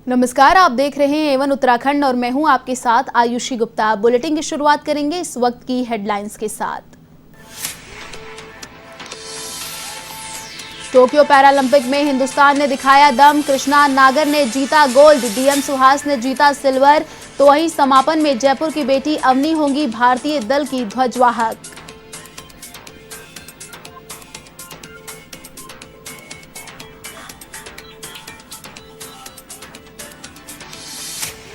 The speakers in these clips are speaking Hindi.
नमस्कार, आप देख रहे हैं एवन उत्तराखंड और मैं हूं आपके साथ आयुषी गुप्ता। बुलेटिन की शुरुआत करेंगे इस वक्त की हेडलाइंस के साथ। टोक्यो पैरालंपिक में हिंदुस्तान ने दिखाया दम। कृष्णा नागर ने जीता गोल्ड, डीएम सुहास ने जीता सिल्वर। तो वहीं समापन में जयपुर की बेटी अवनी होंगी भारतीय दल की ध्वजवाहक।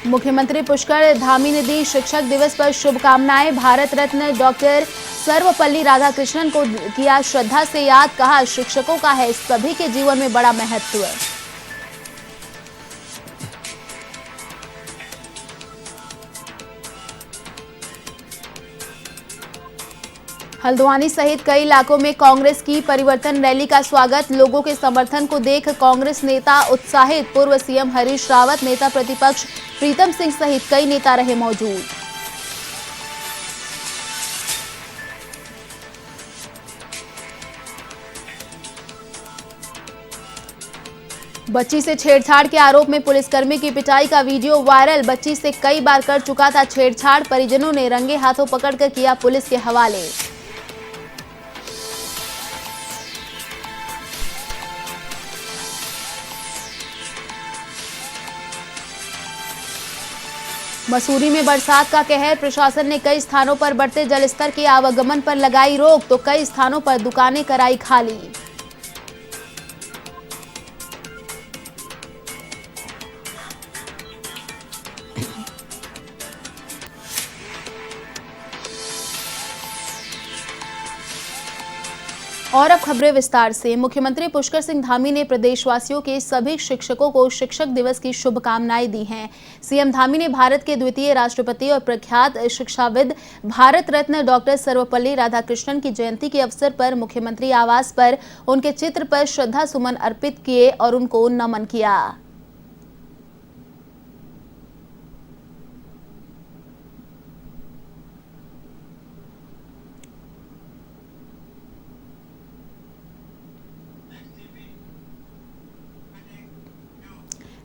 मुख्यमंत्री पुष्कर धामी ने दी शिक्षक दिवस पर शुभकामनाएं। भारत रत्न डॉक्टर सर्वपल्ली राधाकृष्णन को किया श्रद्धा से याद। कहा, शिक्षकों का है सभी के जीवन में बड़ा महत्व। हल्द्वानी सहित कई इलाकों में कांग्रेस की परिवर्तन रैली का स्वागत। लोगों के समर्थन को देख कांग्रेस नेता उत्साहित। पूर्व सीएम हरीश रावत, नेता प्रतिपक्ष प्रीतम सिंह सहित कई नेता रहे मौजूद। बच्ची से छेड़छाड़ के आरोप में पुलिसकर्मी की पिटाई का वीडियो वायरल। बच्ची से कई बार कर चुका था छेड़छाड़। परिजनों ने रंगे हाथों पकड़कर किया पुलिस के हवाले। मसूरी में बरसात का कहर। प्रशासन ने कई स्थानों पर बढ़ते जलस्तर के आवागमन पर लगाई रोक, तो कई स्थानों पर दुकानें कराई खाली। और अब खबरें विस्तार से। मुख्यमंत्री पुष्कर सिंह धामी ने प्रदेशवासियों के सभी शिक्षकों को शिक्षक दिवस की शुभकामनाएं दी हैं। सीएम धामी ने भारत के द्वितीय राष्ट्रपति और प्रख्यात शिक्षाविद भारत रत्न डॉक्टर सर्वपल्ली राधाकृष्णन की जयंती के अवसर पर मुख्यमंत्री आवास पर उनके चित्र पर श्रद्धा सुमन अर्पित किए और उनको नमन किया।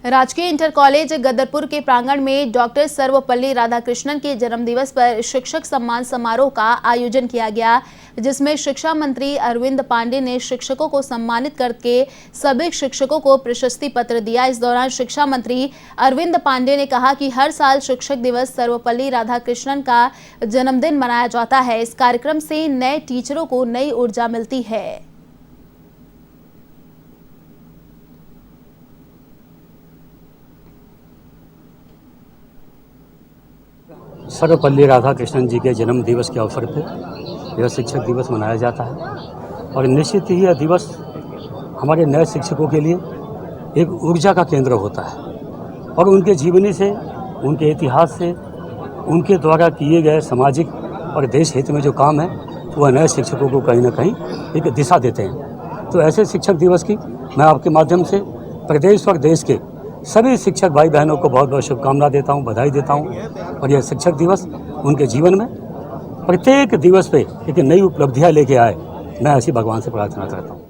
राजकीय इंटर कॉलेज गदरपुर के प्रांगण में डॉक्टर सर्वपल्ली राधाकृष्णन के जन्मदिवस पर शिक्षक सम्मान समारोह का आयोजन किया गया, जिसमें शिक्षा मंत्री अरविंद पांडे ने शिक्षकों को सम्मानित करके सभी शिक्षकों को प्रशस्ति पत्र दिया। इस दौरान शिक्षा मंत्री अरविंद पांडे ने कहा कि हर साल शिक्षक दिवस सर्वपल्ली राधाकृष्णन का जन्मदिन मनाया जाता है। इस कार्यक्रम से नए टीचरों को नई ऊर्जा मिलती है। सर्वपल्ली राधाकृष्णन जी के जन्म दिवस के अवसर पर यह शिक्षक दिवस मनाया जाता है और निश्चित ही यह दिवस हमारे नए शिक्षकों के लिए एक ऊर्जा का केंद्र होता है और उनके जीवनी से, उनके इतिहास से, उनके द्वारा किए गए सामाजिक और देश हित में जो काम है वह नए शिक्षकों को कहीं ना कहीं एक दिशा देते हैं। तो ऐसे शिक्षक दिवस की मैं आपके माध्यम से प्रदेश और देश के सभी शिक्षक भाई बहनों को बहुत बहुत शुभकामना देता हूं, बधाई देता हूं। और यह शिक्षक दिवस उनके जीवन में प्रत्येक दिवस पे एक नई उपलब्धियां लेके आए, मैं ऐसी भगवान से प्रार्थना करता हूं।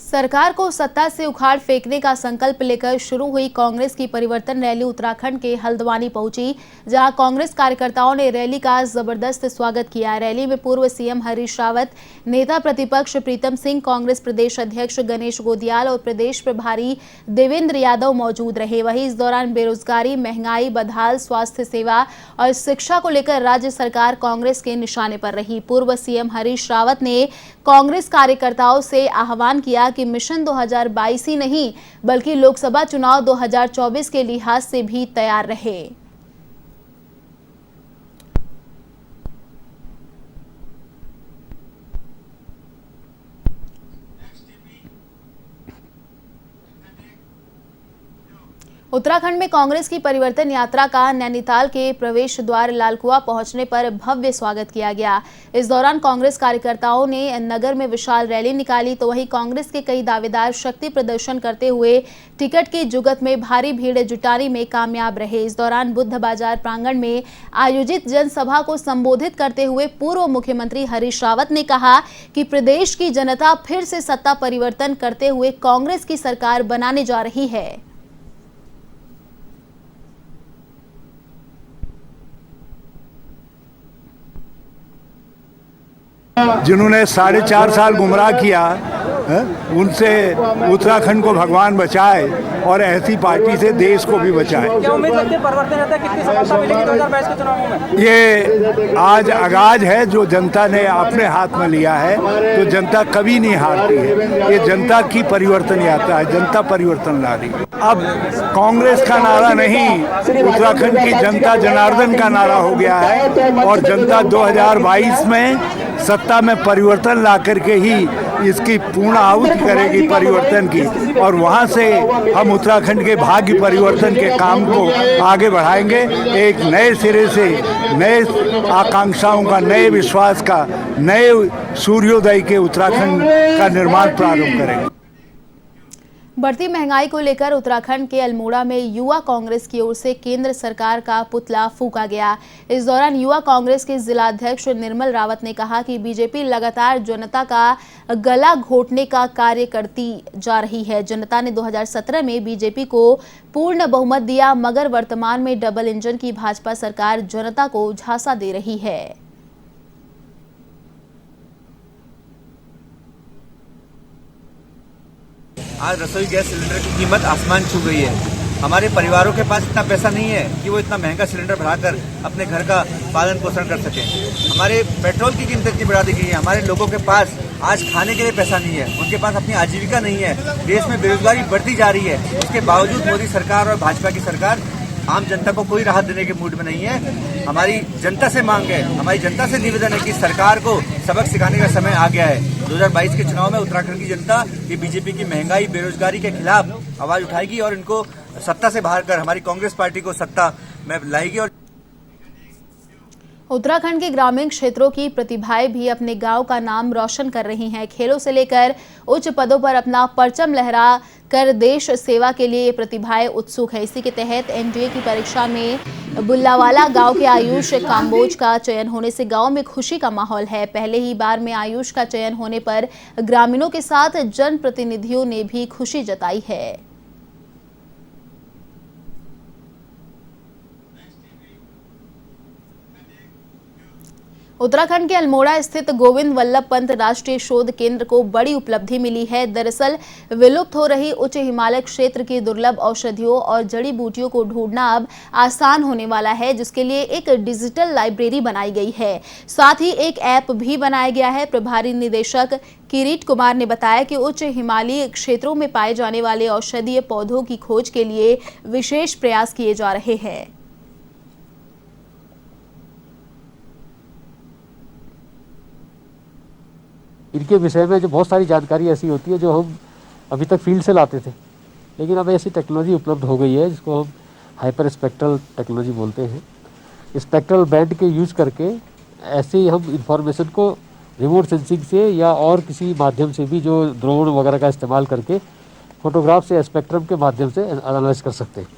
सरकार को सत्ता से उखाड़ फेंकने का संकल्प लेकर शुरू हुई कांग्रेस की परिवर्तन रैली उत्तराखंड के हल्द्वानी पहुंची, जहां कांग्रेस कार्यकर्ताओं ने रैली का जबरदस्त स्वागत किया। रैली में पूर्व सीएम हरीश रावत, नेता प्रतिपक्ष प्रीतम सिंह, कांग्रेस प्रदेश अध्यक्ष गणेश गोदियाल और प्रदेश प्रभारी देवेंद्र यादव मौजूद रहे। वहीं इस दौरान बेरोजगारी, महंगाई, बदहाल स्वास्थ्य सेवा और शिक्षा को लेकर राज्य सरकार कांग्रेस के निशाने पर रही। पूर्व सीएम हरीश रावत ने कांग्रेस कार्यकर्ताओं से आह्वान किया कि मिशन 2022 ही नहीं बल्कि लोकसभा चुनाव 2024 के लिहाज से भी तैयार रहे। उत्तराखंड में कांग्रेस की परिवर्तन यात्रा का नैनीताल के प्रवेश द्वार लालकुआ पहुंचने पर भव्य स्वागत किया गया। इस दौरान कांग्रेस कार्यकर्ताओं ने नगर में विशाल रैली निकाली, तो वहीं कांग्रेस के कई दावेदार शक्ति प्रदर्शन करते हुए टिकट की जुगत में भारी भीड़ जुटाने में कामयाब रहे। इस दौरान बुद्ध बाजार प्रांगण में आयोजित जनसभा को संबोधित करते हुए पूर्व मुख्यमंत्री हरीश रावत ने कहा कि प्रदेश की जनता फिर से सत्ता परिवर्तन करते हुए कांग्रेस की सरकार बनाने जा रही है। जिन्होंने 4.5 साल गुमराह किया, उनसे उत्तराखंड को भगवान बचाए और ऐसी पार्टी से देश को भी बचाए। क्या उम्मीद लगती है परिवर्तन रहता है, कितनी सफलता मिलेगी 2022 के चुनावों में? ये आज आगाज है जो जनता ने अपने हाथ में लिया है, तो जनता कभी नहीं हारती है। ये जनता की परिवर्तन यात्रा है, जनता परिवर्तन ला रही है। अब कांग्रेस का नारा नहीं, उत्तराखंड की जनता जनार्दन का नारा हो गया है और जनता 2022 में सत्ता में परिवर्तन ला करके ही इसकी पूर्ण आहुति करेगी परिवर्तन की, और वहाँ से हम उत्तराखंड के भाग्य परिवर्तन के काम को आगे बढ़ाएंगे। एक नए सिरे से नए आकांक्षाओं का, नए विश्वास का, नए सूर्योदय के उत्तराखंड का निर्माण प्रारंभ करेंगे। बढ़ती महंगाई को लेकर उत्तराखंड के अल्मोड़ा में युवा कांग्रेस की ओर से केंद्र सरकार का पुतला फूंका गया। इस दौरान युवा कांग्रेस के जिलाध्यक्ष निर्मल रावत ने कहा कि बीजेपी लगातार जनता का गला घोटने का कार्य करती जा रही है। जनता ने 2017 में बीजेपी को पूर्ण बहुमत दिया, मगर वर्तमान में डबल इंजन की भाजपा सरकार जनता को झांसा दे रही है। आज रसोई गैस सिलेंडर की कीमत आसमान छू गई है। हमारे परिवारों के पास इतना पैसा नहीं है कि वो इतना महंगा सिलेंडर भराकर अपने घर का पालन पोषण कर सकें। हमारे पेट्रोल की कीमत इतनी बढ़ा दी गई है, हमारे लोगों के पास आज खाने के लिए पैसा नहीं है, उनके पास अपनी आजीविका नहीं है। देश में बेरोजगारी बढ़ती जा रही है, उसके बावजूद मोदी सरकार और भाजपा की सरकार आम जनता को कोई राहत देने के मूड में नहीं है। हमारी जनता से मांग है, हमारी जनता से निवेदन है कि सरकार को सबक सिखाने का समय आ गया है। 2022 के चुनाव में उत्तराखंड की जनता ये बीजेपी की महंगाई, बेरोजगारी के खिलाफ आवाज उठाएगी और इनको सत्ता से बाहर कर हमारी कांग्रेस पार्टी को सत्ता में लाएगी। और उत्तराखंड के ग्रामीण क्षेत्रों की प्रतिभाएं भी अपने गांव का नाम रोशन कर रही हैं। खेलों से लेकर उच्च पदों पर अपना परचम लहरा कर देश सेवा के लिए ये प्रतिभाएं उत्सुक है। इसी के तहत एनडीए की परीक्षा में बुल्लावाला गांव के आयुष काम्बोज का चयन होने से गांव में खुशी का माहौल है। पहले ही बार में आयुष का चयन होने पर ग्रामीणों के साथ जनप्रतिनिधियों ने भी खुशी जताई है। उत्तराखंड के अल्मोड़ा स्थित गोविंद वल्लभ पंत राष्ट्रीय शोध केंद्र को बड़ी उपलब्धि मिली है। दरअसल विलुप्त हो रही उच्च हिमालय क्षेत्र की दुर्लभ औषधियों और जड़ी बूटियों को ढूंढना अब आसान होने वाला है, जिसके लिए एक डिजिटल लाइब्रेरी बनाई गई है। साथ ही एक ऐप भी बनाया गया है। प्रभारी निदेशक किरीट कुमार ने बताया कि उच्च हिमालयी क्षेत्रों में पाए जाने वाले औषधीय पौधों की खोज के लिए विशेष प्रयास किए जा रहे हैं। इनके विषय में जो बहुत सारी जानकारी ऐसी होती है जो हम अभी तक फील्ड से लाते थे, लेकिन अब ऐसी टेक्नोलॉजी उपलब्ध हो गई है जिसको हम हाइपर स्पेक्ट्रल टेक्नोलॉजी बोलते हैं। स्पेक्ट्रल बैंड के यूज करके ऐसे ही हम इंफॉर्मेशन को रिमोट सेंसिंग से या और किसी माध्यम से भी, जो ड्रोन वगैरह का इस्तेमाल करके फोटोग्राफ से स्पेक्ट्रम के माध्यम से एनालाइज कर सकते हैं।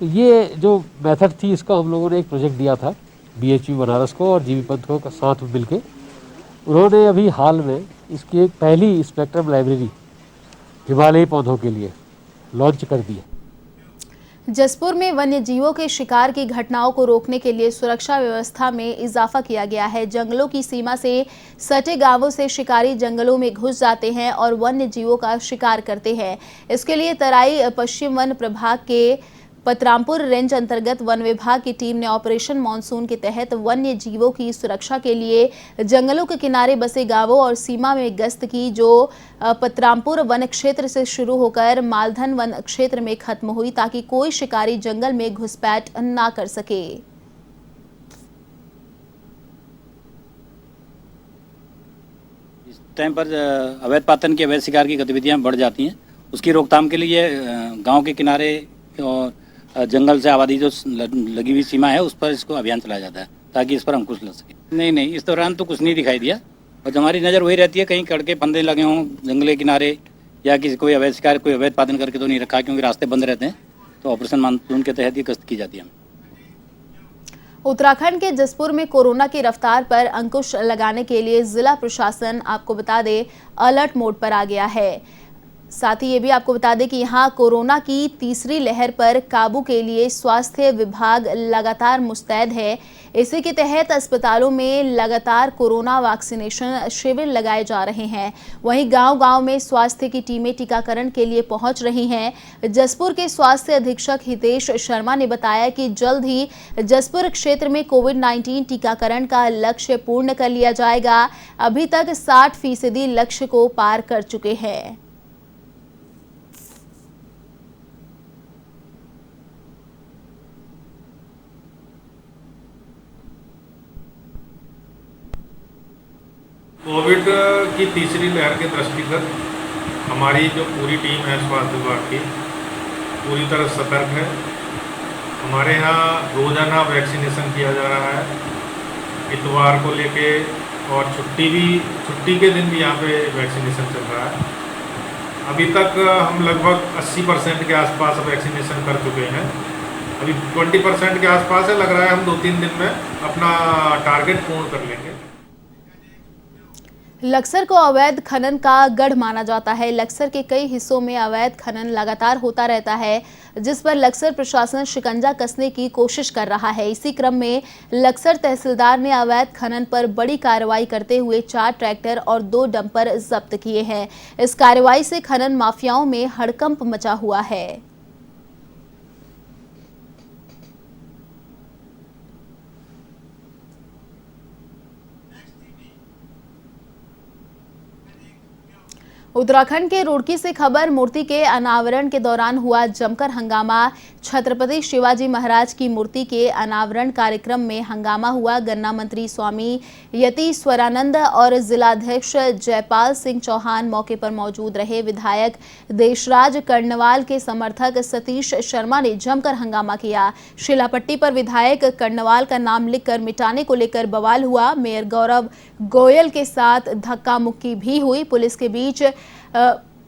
तो ये जो मेथड थी, इसका हम लोगों ने एक प्रोजेक्ट दिया था BHU बनारस को और GV पंत को साथ मिल के। उन्होंने अभी हाल में इसकी एक पहली स्पेक्ट्रम लाइब्रेरी हिमालयी पौधों के लिए लॉन्च कर दी है। जसपुर में वन्य जीवों के शिकार की घटनाओं को रोकने के लिए सुरक्षा व्यवस्था में इजाफा किया गया है। जंगलों की सीमा से सटे गांवों से शिकारी जंगलों में घुस जाते हैं और वन्य जीवों का शिकार करते हैं। इसके लिए तराई पश्चिम वन प्रभाग के पतरामपुर रेंज अंतर्गत वन विभाग की टीम ने ऑपरेशन मानसून के तहत वन्य जीवों की सुरक्षा के लिए जंगलों के किनारे बसे गांवों और सीमा में गश्त की, जो पतरामपुर वन क्षेत्र से शुरू होकर मालधन वन क्षेत्र में खत्म हुई, ताकि कोई शिकारी जंगल में घुसपैठ ना कर सके। इस टाइम पर अवैध पातन की, अवैध शिकार की गतिविधियां बढ़ जाती हैं। उसकी रोकथाम के लिए गांव के किनारे और जंगल से आबादी जो लगी हुई सीमा है उस पर इसको अभियान चलाया जाता है ताकि इस पर अंकुश लग सके। नहीं, इस दौरान तो कुछ नहीं दिखाई दिया और हमारी नज़र वही रहती है कहीं कड़के फंदे लगे हों जंगले किनारे या किसी कोई अवैध शिकार, कोई अवैध पातन करके तो नहीं रखा, क्योंकि रास्ते बंद रहते हैं। तो ऑपरेशन मानसून के तहत ये गश्त की जाती है। उत्तराखंड के जसपुर में कोरोना की रफ्तार पर अंकुश लगाने के लिए जिला प्रशासन, आपको बता दें, अलर्ट मोड पर आ गया है। साथ ही ये भी आपको बता दें कि यहाँ कोरोना की तीसरी लहर पर काबू के लिए स्वास्थ्य विभाग लगातार मुस्तैद है। इसी के तहत अस्पतालों में लगातार कोरोना वैक्सीनेशन शिविर लगाए जा रहे हैं। वहीं गांव-गांव में स्वास्थ्य की टीमें टीकाकरण के लिए पहुंच रही हैं। जसपुर के स्वास्थ्य अधीक्षक हितेश शर्मा ने बताया कि जल्द ही जसपुर क्षेत्र में कोविड-19 टीकाकरण का लक्ष्य पूर्ण कर लिया जाएगा। अभी तक 60% लक्ष्य को पार कर चुके हैं। कोविड की तीसरी लहर के दृष्टिगत हमारी जो पूरी टीम है स्वास्थ्य विभाग की पूरी तरह सतर्क है। हमारे यहाँ रोजाना वैक्सीनेशन किया जा रहा है। इतवार को लेके और छुट्टी के दिन भी यहाँ पे वैक्सीनेशन चल रहा है। अभी तक हम लगभग 80% के आसपास वैक्सीनेशन कर चुके हैं। अभी 20% के आसपास है। लग रहा है हम 2-3 दिन में अपना टारगेट पूर्ण कर लेंगे। लक्सर को अवैध खनन का गढ़ माना जाता है। लक्सर के कई हिस्सों में अवैध खनन लगातार होता रहता है, जिस पर लक्सर प्रशासन शिकंजा कसने की कोशिश कर रहा है। इसी क्रम में लक्सर तहसीलदार ने अवैध खनन पर बड़ी कार्रवाई करते हुए 4 ट्रैक्टर और 2 डंपर जब्त किए हैं। इस कार्रवाई से खनन माफियाओं में हड़कंप मचा हुआ है। उत्तराखंड के रुड़की से खबर। मूर्ति के अनावरण के दौरान हुआ जमकर हंगामा। छत्रपति शिवाजी महाराज की मूर्ति के अनावरण कार्यक्रम में हंगामा हुआ। गन्ना मंत्री स्वामी यतीश्वरानंद और जिलाध्यक्ष जयपाल सिंह चौहान मौके पर मौजूद रहे। विधायक देशराज कर्णवाल के समर्थक सतीश शर्मा ने जमकर हंगामा किया। शिलापट्टी पर विधायक कर्णवाल का नाम लिखकर मिटाने को लेकर बवाल हुआ। मेयर गौरव गोयल के साथ धक्का मुक्की भी हुई। पुलिस के बीच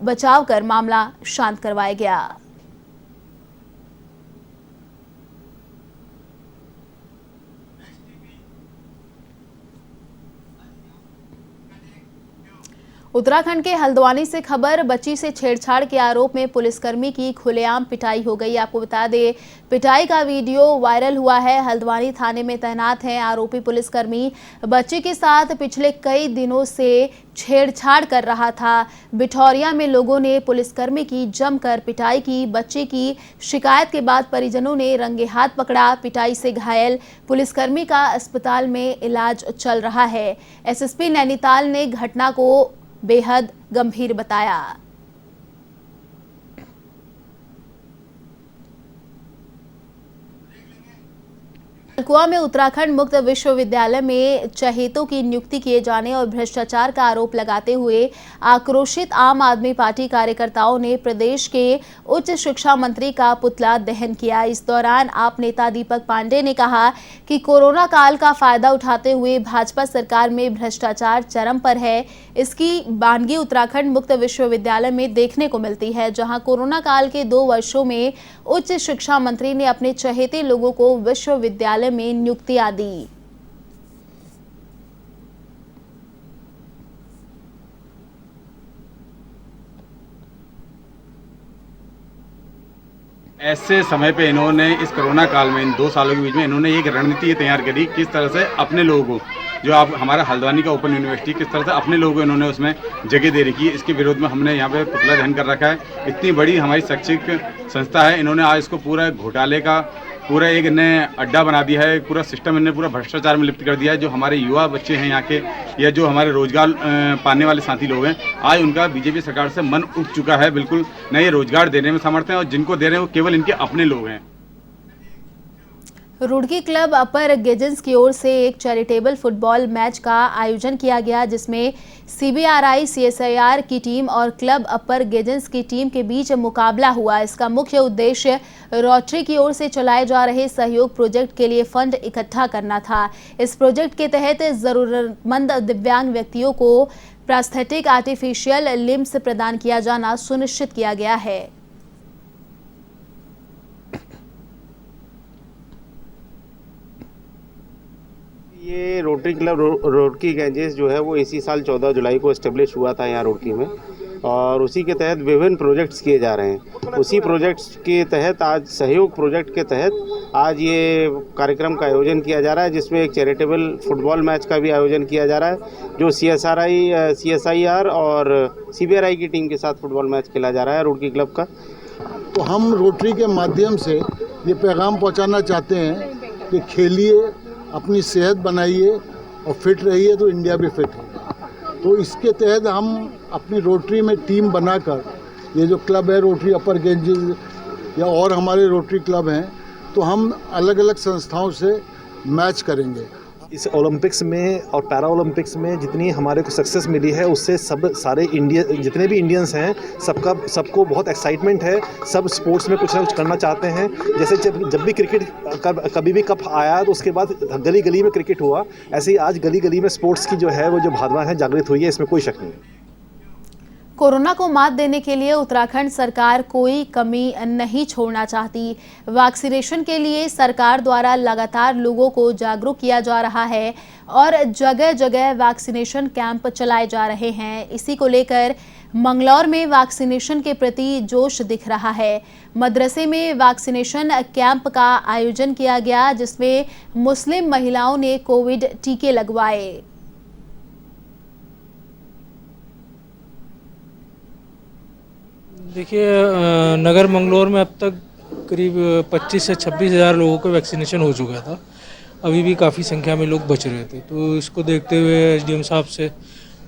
बचाव कर मामला शांत करवाया गया। उत्तराखंड के हल्द्वानी से खबर। बच्ची से छेड़छाड़ के आरोप में पुलिसकर्मी की खुलेआम पिटाई हो गई। आपको बता दें, पिटाई का वीडियो वायरल हुआ है। हल्द्वानी थाने में तैनात हैं आरोपी पुलिसकर्मी। बच्ची के साथ पिछले कई दिनों से छेड़छाड़ कर रहा था। बिठौरिया में लोगों ने पुलिसकर्मी की जमकर पिटाई की। बच्ची की शिकायत के बाद परिजनों ने रंगे हाथ पकड़ा। पिटाई से घायल पुलिसकर्मी का अस्पताल में इलाज चल रहा है। एसएसपी नैनीताल ने घटना को बेहद गंभीर बताया। कलकुआ में उत्तराखंड मुक्त विश्वविद्यालय में चहेतों की नियुक्ति किए जाने और भ्रष्टाचार का आरोप लगाते हुए आक्रोशित आम आदमी पार्टी कार्यकर्ताओं ने प्रदेश के उच्च शिक्षा मंत्री का पुतला दहन किया। इस दौरान आप नेता दीपक पांडे ने कहा कि कोरोना काल का फायदा उठाते हुए भाजपा सरकार में भ्रष्टाचार चरम पर है। इसकी बानगी उत्तराखंड मुक्त विश्वविद्यालय में देखने को मिलती है, जहां कोरोना काल के 2 वर्षों में उच्च शिक्षा मंत्री ने अपने चहेते लोगों को विश्वविद्यालय में नियुक्तियां दी। ऐसे समय पे इन्होंने इस कोरोना काल में इन 2 सालों के बीच में इन्होंने एक रणनीति तैयार करी किस तरह से अपने लोगों को, जो आप हमारा हल्द्वानी का ओपन यूनिवर्सिटी, किस तरह से अपने लोगों को इन्होंने उसमें जगह दे रखी है। इसके विरोध में हमने यहाँ पे पुतला दहन कर रखा है। इतनी बड़ी हमारी शैक्षिक संस्था है, इन्होंने आज इसको पूरा घोटाले का पूरा एक नए अड्डा बना दिया है। पूरा सिस्टम इन्होंने पूरा भ्रष्टाचार में लिप्त कर दिया है। जो हमारे युवा बच्चे हैं यहाँ के या जो हमारे रोजगार पाने वाले साथी लोग हैं, आज उनका बीजेपी सरकार से मन उठ चुका है। बिल्कुल न ये रोजगार देने में समर्थ हैं और जिनको दे रहे हैं वो केवल इनके अपने लोग हैं। रुड़की क्लब अपर गेजेंस की ओर से एक चैरिटेबल फुटबॉल मैच का आयोजन किया गया, जिसमें सीबीआरआई सीएसआईआर की टीम और क्लब अपर गेजेंस की टीम के बीच मुकाबला हुआ। इसका मुख्य उद्देश्य रोटरी की ओर से चलाए जा रहे सहयोग प्रोजेक्ट के लिए फंड इकट्ठा करना था। इस प्रोजेक्ट के तहत जरूरतमंद दिव्यांग व्यक्तियों को प्रोस्थेटिक आर्टिफिशियल लिम्स प्रदान किया जाना सुनिश्चित किया गया है। ये रोटरी क्लब रुड़की गैंजेस जो है वो इसी साल 14 जुलाई को इस्टेब्लिश हुआ था यहाँ रुड़की में, और उसी के तहत विभिन्न प्रोजेक्ट्स किए जा रहे हैं। उसी प्रोजेक्ट्स के तहत आज सहयोग प्रोजेक्ट के तहत आज ये कार्यक्रम का आयोजन किया जा रहा है, जिसमें एक चैरिटेबल फुटबॉल मैच का भी आयोजन किया जा रहा है, जो CSIR और CBRI की टीम के साथ फुटबॉल मैच खेला जा रहा है रुड़की क्लब का। तो हम रोटरी के माध्यम से ये पैगाम पहुंचाना चाहते हैं कि खेलिए, अपनी सेहत बनाइए और फिट रहिए तो इंडिया भी फिट होगा। तो इसके तहत हम अपनी रोटरी में टीम बनाकर, ये जो क्लब है रोटरी अपर गेंजेस या और हमारे रोटरी क्लब हैं, तो हम अलग अलग संस्थाओं से मैच करेंगे। इस ओलंपिक्स में और पैरा ओलंपिक्स में जितनी हमारे को सक्सेस मिली है, उससे सारे इंडिया जितने भी इंडियंस हैं सबको बहुत एक्साइटमेंट है। सब स्पोर्ट्स में कुछ ना कुछ करना चाहते हैं। जैसे जब भी क्रिकेट कभी भी कप आया तो उसके बाद गली गली में क्रिकेट हुआ, ऐसे ही आज गली गली में स्पोर्ट्स की जो है वो जो भावना है जागृत हुई है, इसमें कोई शक नहीं है। कोरोना को मात देने के लिए उत्तराखंड सरकार कोई कमी नहीं छोड़ना चाहती। वैक्सीनेशन के लिए सरकार द्वारा लगातार लोगों को जागरूक किया जा रहा है और जगह जगह वैक्सीनेशन कैंप चलाए जा रहे हैं। इसी को लेकर मंगलौर में वैक्सीनेशन के प्रति जोश दिख रहा है। मदरसे में वैक्सीनेशन कैंप का आयोजन किया गया, जिसमें मुस्लिम महिलाओं ने कोविड टीके लगवाए। देखिए, नगर मंगलौर में अब तक करीब 25 से 26 हज़ार लोगों का वैक्सीनेशन हो चुका था। अभी भी काफ़ी संख्या में लोग बच रहे थे, तो इसको देखते हुए SDM साहब से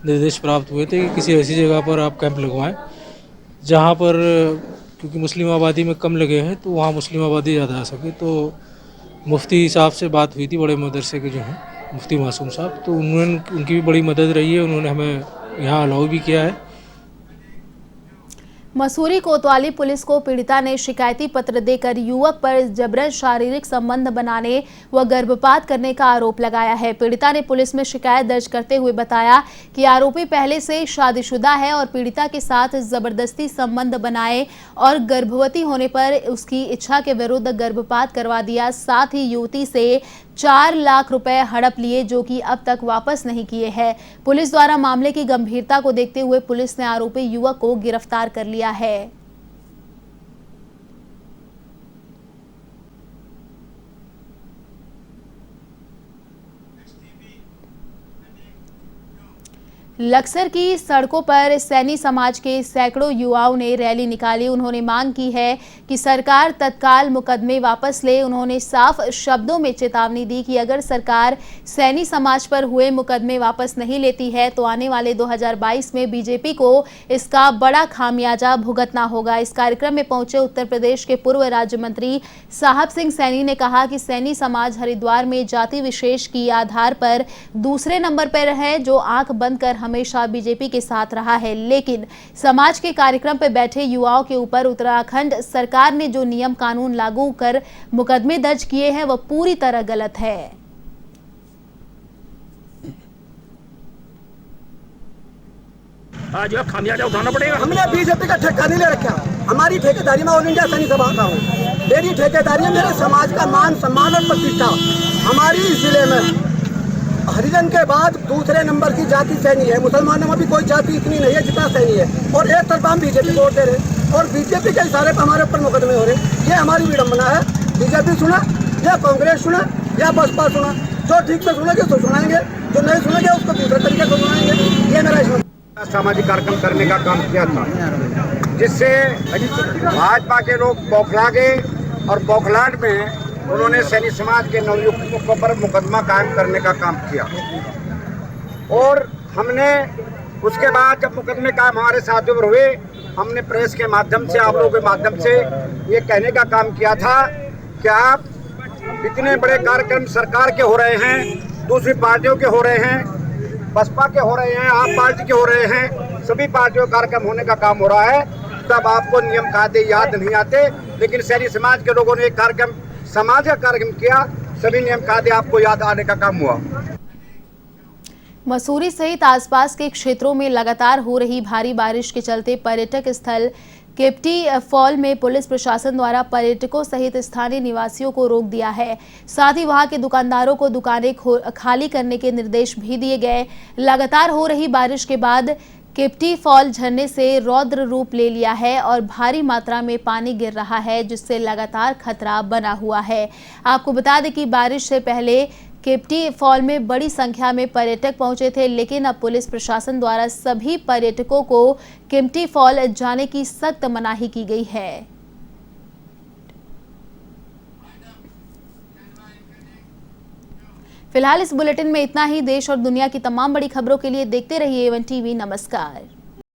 निर्देश प्राप्त हुए थे कि किसी ऐसी जगह पर आप कैंप लगवाएं जहां पर, क्योंकि मुस्लिम आबादी में कम लगे हैं तो वहां मुस्लिम आबादी ज़्यादा आ सके। तो मुफ्ती साहब से बात हुई थी, बड़े मदरसे के जो हैं मुफ्ती मासूम साहब, तो उनकी भी बड़ी मदद रही है। उन्होंने हमें यहाँ अलाउ भी किया है। मसूरी कोतवाली पुलिस को पीड़िता ने शिकायती पत्र देकर युवक पर जबरन शारीरिक संबंध बनाने व गर्भपात करने का आरोप लगाया है। पीड़िता ने पुलिस में शिकायत दर्ज करते हुए बताया कि आरोपी पहले से शादीशुदा है और पीड़िता के साथ जबरदस्ती संबंध बनाए और गर्भवती होने पर उसकी इच्छा के विरुद्ध गर्भपात करवा दिया। साथ ही युवती से 4 लाख रुपए हड़प लिए, जो कि अब तक वापस नहीं किए हैं। पुलिस द्वारा मामले की गंभीरता को देखते हुए पुलिस ने आरोपी युवक को गिरफ्तार कर लिया है। लक्सर की सड़कों पर सैनी समाज के सैकड़ों युवाओं ने रैली निकाली। उन्होंने मांग की है कि सरकार तत्काल मुकदमे वापस ले। उन्होंने साफ शब्दों में चेतावनी दी कि अगर सरकार सैनी समाज पर हुए मुकदमे वापस नहीं लेती है तो आने वाले 2022 में बीजेपी को इसका बड़ा खामियाजा भुगतना होगा। इस कार्यक्रम में पहुंचे उत्तर प्रदेश के पूर्व राज्य मंत्री साहब सिंह सैनी ने कहा कि सैनी समाज हरिद्वार में जाति विशेष की आधार पर दूसरे नंबर पर है, जो आंख बंद कर हमेशा बीजेपी के साथ रहा है। लेकिन समाज के कार्यक्रम पर बैठे युवाओं के ऊपर उत्तराखंड सरकार ने जो नियम कानून लागू कर मुकदमे दर्ज किए हैं वह पूरी तरह गलत है। आज खामियाजा उठाना पड़ेगा। हमने बीजेपी का ठेका नहीं ले रखा। हमारी ठेकेदारी में ऑल इंडिया सैनी सभा का हूँ। मेरी ठेकेदारी है मेरे समाज का मान सम्मान और प्रतिष्ठा। हमारी इस जिले में हरिजन के बाद दूसरे नंबर की जाति सैनी है। मुसलमानों में भी कोई जाति इतनी नहीं है जितना सैनी है, और एक तरफ हम बीजेपी को वोट दे रहे और बीजेपी के इशारे पर हमारे ऊपर मुकदमे हो रहे। ये हमारी विडम्बना है। बीजेपी सुना या कांग्रेस सुना या बसपा सुना, जो ठीक से सुनेंगे तो सुनाएंगे, जो नहीं सुनेंगे उसको दूसरे तरीके से सुनाएंगे। ये मेरा सामाजिक कार्यक्रम करने का काम किया था, जिससे भाजपा के लोग बौखला गए और बौखलाहट में उन्होंने सैनी समाज के नवयुवकों पर मुकदमा कायम करने का काम किया। और हमने उसके बाद जब मुकदमे कायम हमारे साथियों पर हुए, हमने प्रेस के माध्यम से, आप लोगों के माध्यम से ये कहने का काम किया था कि आप इतने बड़े कार्यक्रम सरकार के हो रहे हैं, दूसरी पार्टियों के हो रहे हैं, बसपा के हो रहे हैं, आप पार्टी के हो रहे हैं, सभी पार्टियों का कार्यक्रम होने का काम हो रहा है, तब आपको नियम कायदे याद नहीं आते। लेकिन सैनी समाज के लोगों ने एक कार्यक्रम, समाज का कार्यक्रम किया, सभी नियम कायदे आपको याद आने का काम हुआ। मसूरी सहित आसपास के क्षेत्रों में लगातार हो रही भारी बारिश के चलते पर्यटक स्थल केप्टी फॉल में पुलिस प्रशासन द्वारा पर्यटकों सहित स्थानीय निवासियों को रोक दिया है। साथ ही वहां के दुकानदारों को दुकानें खाली करने के निर्देश भी दिए गए। लगातार हो रही बारिश के बाद केप्टी फॉल झरने से रौद्र रूप ले लिया है और भारी मात्रा में पानी गिर रहा है, जिससे लगातार खतरा बना हुआ है। आपको बता दें कि बारिश से पहले केप्टी फॉल में बड़ी संख्या में पर्यटक पहुंचे थे, लेकिन अब पुलिस प्रशासन द्वारा सभी पर्यटकों को केप्टी फॉल जाने की सख्त मनाही की गई है। फिलहाल इस बुलेटिन में इतना ही। देश और दुनिया की तमाम बड़ी खबरों के लिए देखते रहिए A1 TV। नमस्कार।